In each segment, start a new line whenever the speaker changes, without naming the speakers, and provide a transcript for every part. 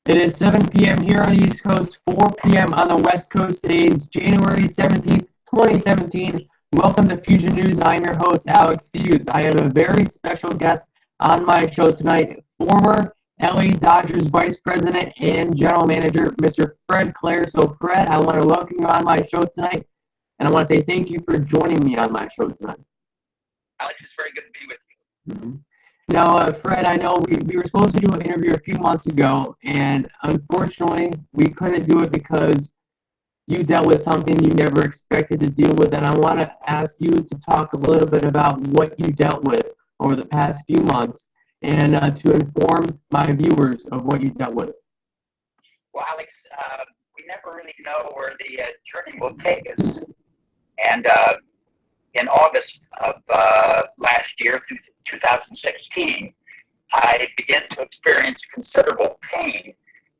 It is 7 p.m. here on the East Coast, 4 p.m. on the West Coast. Today is January 17th, 2017. Welcome to Feuzion News. I'm your host, Alex Fuse. I have a very special guest on my show tonight, former LA Dodgers Vice President and General Manager, Mr. Fred Clare. So, Fred, I want to welcome you on my show tonight, and I want to say thank you for joining me on my show tonight.
Alex, it's very good to be with you.
Mm-hmm. Now, Fred, I know we were supposed to do an interview a few months ago, and unfortunately, we couldn't do it because you dealt with something you never expected to deal with, and I want to ask you to talk a little bit about what you dealt with over the past few months and to inform my viewers of what you dealt with.
Well, Alex, we never really know where the journey will take us, and in August of last year, 2016, I began to experience considerable pain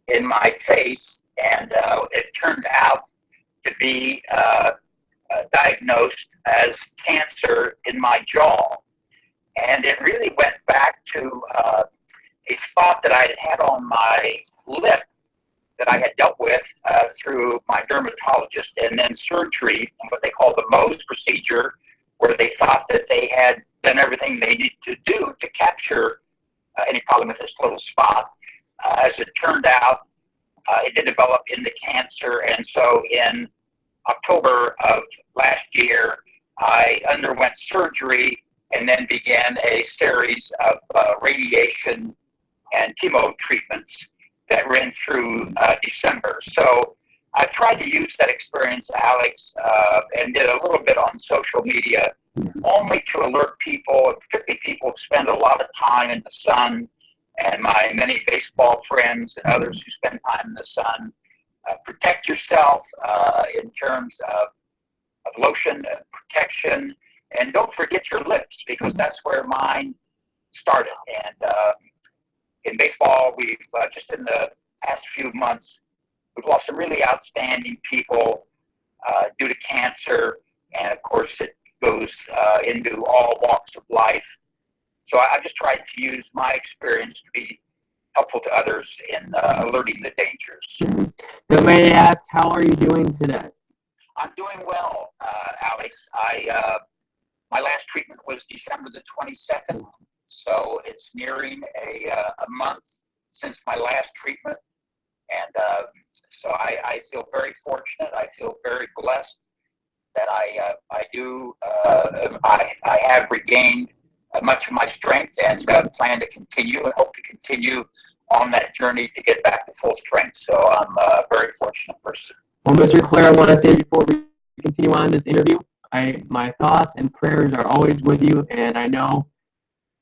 in my face, and it turned out to be diagnosed as cancer in my jaw. And it really went back to a spot that I had on my lip that I had dealt with through my dermatologist, and then surgery, what they call the Mohs procedure, where they thought that they had done everything they needed to do to capture any problem with this little spot. As it turned out, it did develop into cancer, and so in October of last year, I underwent surgery and then began a series of radiation and chemo treatments that ran through December. So I tried to use that experience, Alex, and did a little bit on social media, only to alert people, particularly people who spend a lot of time in the sun, and my many baseball friends and others who spend time in the sun. Protect yourself in terms of lotion, protection, and don't forget your lips, because that's where mine started. And in baseball, we've just in the past few months, we've lost some really outstanding people due to cancer, and of course it goes into all walks of life. So I just tried to use my experience to be helpful to others in alerting the dangers.
Now, may I ask, how are you doing today?
I'm doing well, Alex. My last treatment was December the 22nd, so it's nearing a month since my last treatment. And so I feel very fortunate. I feel very blessed that I have regained much of my strength, and plan to continue and hope to continue on that journey to get back to full strength. So I'm a very fortunate person.
Well, Mr. Clare, I want to say before we continue on this interview, my thoughts and prayers are always with you, and I know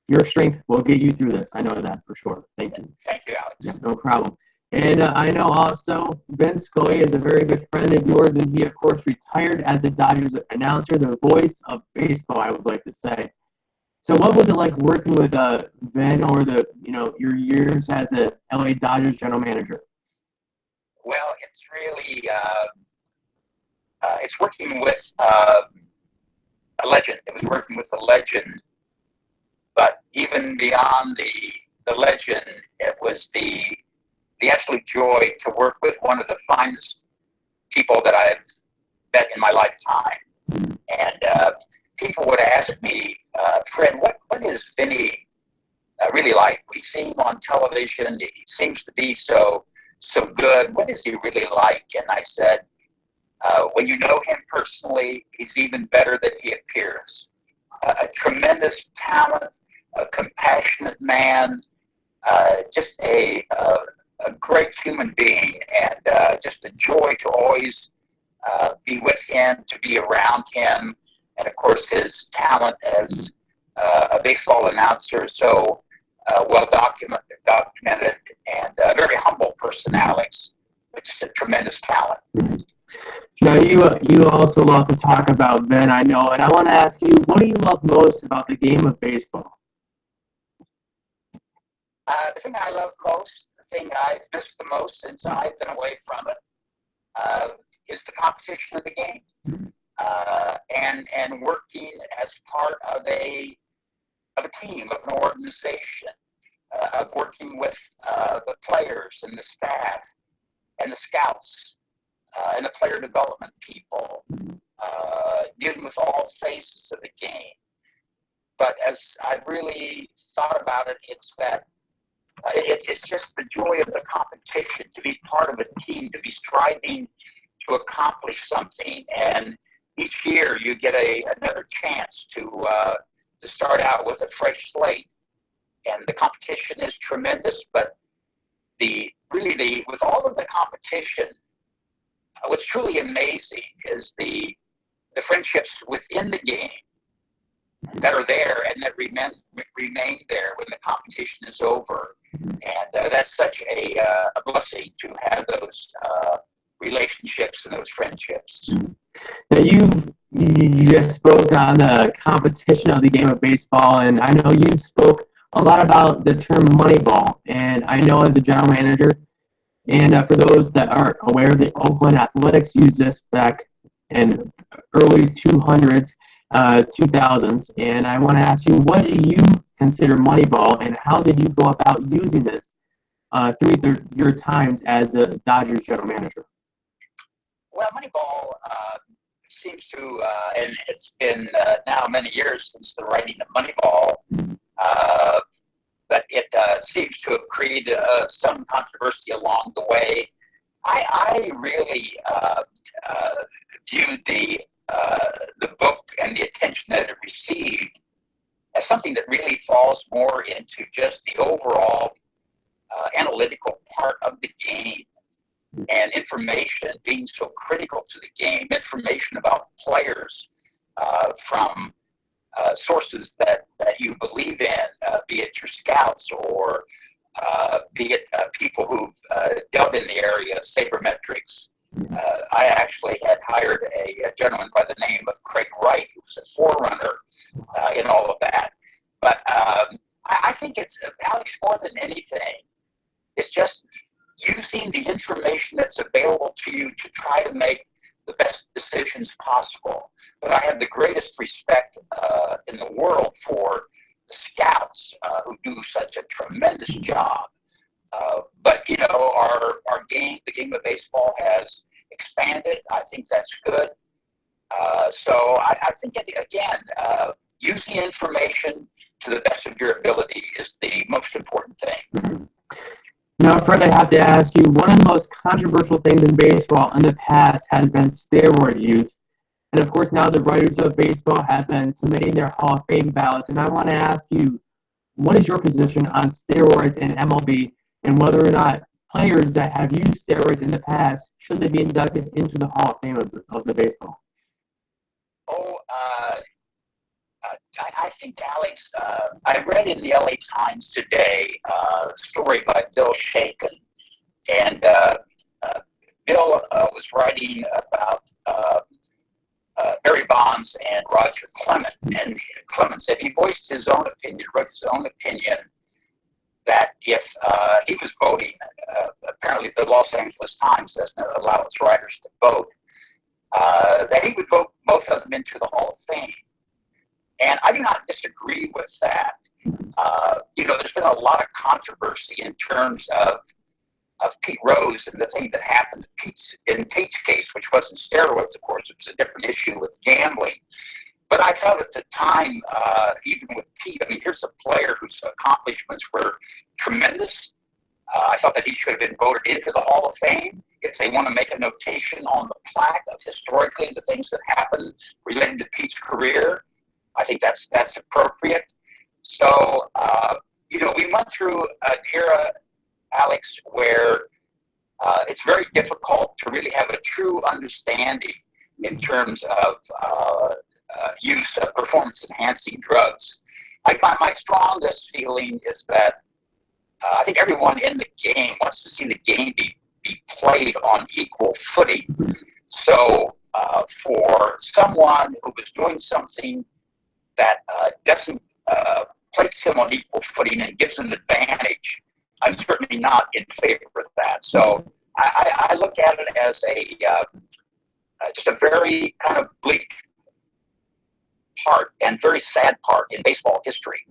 your strength will get you through this. I know that for sure. Thank you.
Thank you, Alex.
Yeah, no problem. And I know also Ben Scully is a very good friend of yours, and he, of course, retired as a Dodgers announcer, the voice of baseball, I would like to say. So what was it like working with Ben or your years as a LA Dodgers general manager?
Well, it's really it's working with a legend. It was working with a legend, but even beyond the legend, it was the absolute joy to work with one of the finest people that I've met in my lifetime. And people would ask me, Fred, what is Vinny really like? We see him on television. He seems to be so good. What is he really like? And I said, when you know him personally, he's even better than he appears. A tremendous talent, a compassionate man, just a great human being, and just a joy to always be with him, to be around him, and of course his talent as a baseball announcer, so well documented, and a very humble person, Alex, but just a tremendous talent.
Now, you also love to talk about Ben, I know, and I want to ask you, what do you love most about the game of baseball?
The thing I love most, the thing I've missed the most since I've been away from it, is the competition of the game, and working as part of a team, of an organization. of working with the players and the staff and the scouts and the player development people, dealing with all phases of the game. But as I've really thought about it, it's that it's just the joy of the competition, to be part of a team, to be striving to accomplish something. And each year you get another chance to start out with a fresh slate. And the competition is tremendous, but with all of the competition, what's truly amazing is the friendships within the game that are there and that remain there when the competition is over. And that's such a blessing to have those relationships and those friendships.
Now you just spoke on the competition of the game of baseball, and I know you spoke a lot about the term Moneyball. And I know as a general manager, and for those that aren't aware, the Oakland Athletics used this back in early 2000s. And I want to ask you, what do you consider Moneyball, and how did you go about using this through your times as a Dodgers general manager?
Well, Moneyball seems to, and it's been now many years since the writing of Moneyball, but it seems to have created some controversy along the way. I really viewed the book and the attention that it received as something that really falls more into just the overall analytical part of the game, and information being so critical to the game, information about players from sources that you believe in, be it your scouts or be it people who've dealt in the area of sabermetrics. I actually had hired a gentleman by the name of Craig Wright, who was a forerunner in all of that. But I think it's, Alex, more than anything, it's just using the information that's available to you to try to make the best decisions possible. But I have the greatest respect in the world for the scouts who do such a tremendous job. But, you know, our game, the game of baseball, has expanded. I think that's good. So I think, again, using information to the best of your ability is the most important thing.
Now, Fred, I have to ask you, one of the most controversial things in baseball in the past has been steroid use. And of course, now the writers of baseball have been submitting their Hall of Fame ballots. And I want to ask you, what is your position on steroids in MLB, and whether or not players that have used steroids in the past, should they be inducted into the Hall of Fame of the baseball?
I think, Alex, I read in the LA Times today a story by Bill Shaken, and Bill was writing about Barry Bonds and Roger Clement, and Clement said he voiced his own opinion, wrote his own opinion, that if he was voting, apparently the Los Angeles Times doesn't allow its writers to vote, that he would vote both of them into the Hall of Fame. And I do not disagree with that. You know, there's been a lot of controversy in terms of Pete Rose and the thing that happened in Pete's case, which wasn't steroids, of course. It was a different issue with gambling. But I felt at the time, even with Pete, I mean, here's a player whose accomplishments were tremendous. I thought that he should have been voted into the Hall of Fame. If they want to make a notation on the plaque of historically the things that happened related to Pete's career, I think that's appropriate. So, you know, we went through an era, Alex, where it's very difficult to really have a true understanding in terms of use of performance-enhancing drugs. My strongest feeling is that I think everyone in the game wants to see the game be played on equal footing. So for someone who was doing something that doesn't place him on equal footing and gives an advantage, I'm certainly not in favor of that. So I look at it as just a very kind of bleak part and very sad part in baseball history.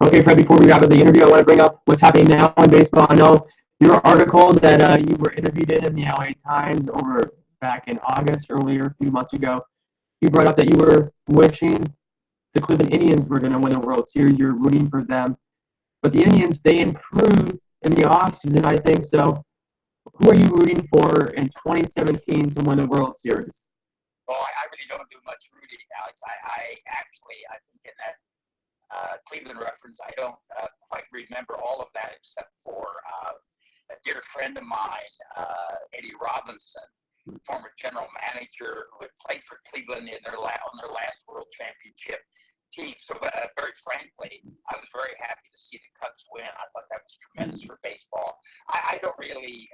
Okay, Fred, before we wrap up the interview, I want to bring up what's happening now in baseball. I know your article that you were interviewed in the LA Times over back in August, earlier, a few months ago. You brought up that you were wishing the Cleveland Indians were going to win the World Series. You're rooting for them. But the Indians, they improved in the offseason, I think. So who are you rooting for in 2017 to win the World Series?
Well, I really don't do much rooting, Alex. I think in that Cleveland reference, I don't quite remember all of that except for a dear friend of mine, Eddie Robinson, former general manager who had played for Cleveland on their last World Championship team. So very frankly, I was very happy to see the Cubs win. I thought that was tremendous for baseball. I don't really,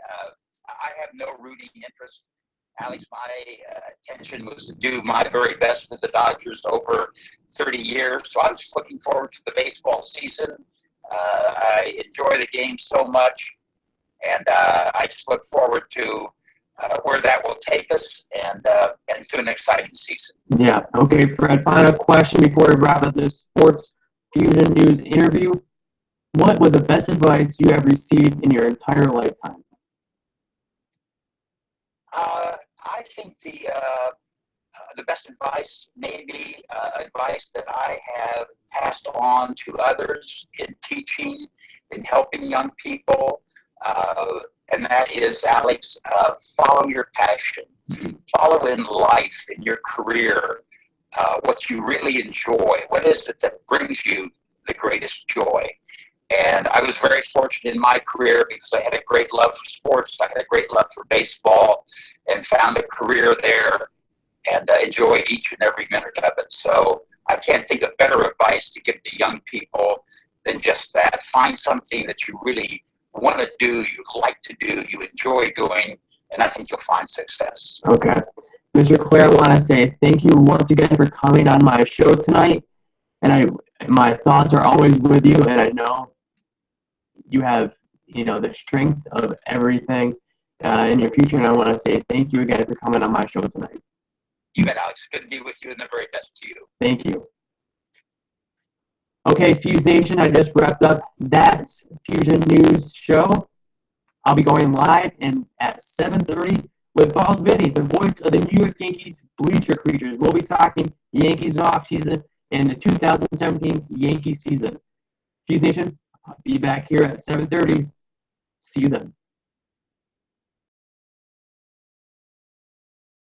I have no rooting interest. Alex, my intention was to do my very best to the Dodgers over 30 years. So I'm just looking forward to the baseball season. I enjoy the game so much, and I just look forward to where that will take us and to an exciting season.
Yeah. Okay, Fred, final question before we wrap up this Sports Fusion News interview. What was the best advice you have received in your entire lifetime?
I think the best advice, maybe advice that I have passed on to others in teaching, in helping young people, and that is, Alex, follow your passion. Follow in life, in your career, what you really enjoy. What is it that brings you the greatest joy? And I was very fortunate in my career because I had a great love for sports. I had a great love for baseball and found a career there and enjoyed each and every minute of it. So I can't think of better advice to give to young people than just that. Find something that you really want to do, you like to do, you enjoy doing, and I think you'll find success.
Okay. Mr. Clare, I want to say thank you once again for coming on my show tonight. And my thoughts are always with you, and I know you have, the strength of everything in your future. And I want to say thank you again for coming on my show tonight.
You bet, Alex. Good to be with you, and the very best to you.
Thank you. Okay, Fuse Nation, I just wrapped up that Fusion News show. I'll be going live at 7:30 with Bald Vinny, the voice of the New York Yankees Bleacher Creatures. We'll be talking Yankees off-season and the 2017 Yankee season. Fuse Nation, I'll be back here at 7:30. See you then.